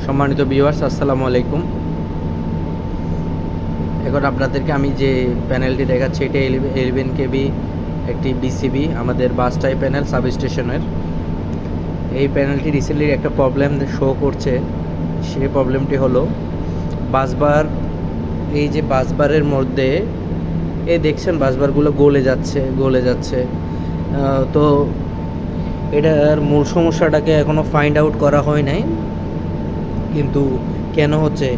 সম্মানিত ভিউয়ার্স, আসসালামু আলাইকুম। এখন আপনাদেরকে আমি যে প্যানেলটি দেখাচ্ছি, এটা 11 কেবি একটি বিসিবি আমাদের বাসটাই প্যানেল সাবস্টেশনের। এই প্যানেলটি রিসেন্টলি একটা প্রবলেম শো করছে। সেই প্রবলেমটি হলো বাসবার, এই যে বাসবারের মধ্যে এই দেখছেন বাসবারগুলো গলে যাচ্ছে। তো এটার মূল সমস্যাটাকে এখনও ফাইন্ড আউট করা হয় নাই, কিন্তু কেন হচ্ছে,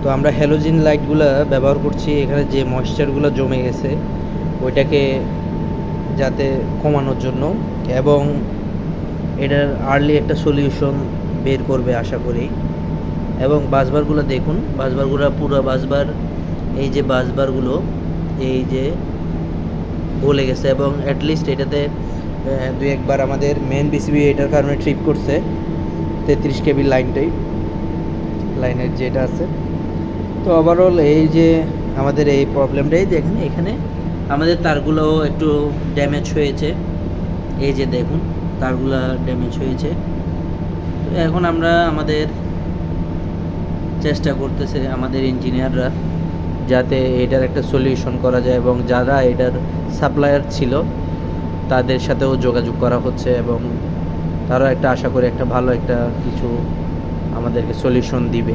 তো আমরা হ্যালোজিন লাইটগুলো ব্যবহার করছি। এখানে যে ময়েশ্চারগুলো জমে গেছে ওইটাকে যাতে কমানোর জন্য, এবং এটার আর্লি একটা সলিউশন বের করবে আশা করি। এবং বাসবারগুলো দেখুন, বাসবারগুলো পুরো বাসবার, এই যে বাসবারগুলো এই যে গলে গেছে, এবং অ্যাটলিস্ট এটাতে দুই একবার আমাদের মেন বিসিবি এটার কারণে ট্রিপ করছে 33 কেবির লাইনের যেটা আছে। তো ওভারঅল এই যে আমাদের এই প্রবলেমটাই দেখেন, এখানে আমাদের তারগুলোও একটু ড্যামেজ হয়েছে। এই যে দেখুন তারগুলো ড্যামেজ হয়েছে। তো এখন আমরা আমাদের চেষ্টা করতেছে আমাদের ইঞ্জিনিয়াররা যাতে এটার একটা সলিউশন করা যায়, এবং যারা এটার সাপ্লায়ার ছিল তাদের সাথেও যোগাযোগ করা হচ্ছে, এবং তারা একটা আশা করি একটা ভালো একটা কিছু আমাদেরকে সলিউশন দিবে।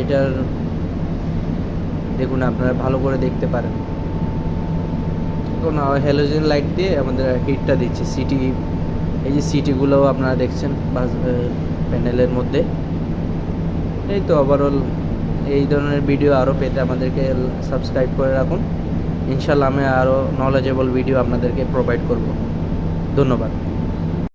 এটার দেখুন, আপনারা ভালো করে দেখতে পারেন। এখন হ্যালোজেন লাইট দিয়ে আমাদের হিটটা দিচ্ছে সিটি, এই যে সিটিগুলোও আপনারা দেখছেন বাস প্যানেলের মধ্যে। এই তো ওভারঅল এই ধরনের ভিডিও আরও পেতে আমাদেরকে সাবস্ক্রাইব করে রাখুন। ইনশাল্লাহ আমি আরও নলেজেবল ভিডিও আপনাদেরকে প্রোভাইড করব। ধন্যবাদ।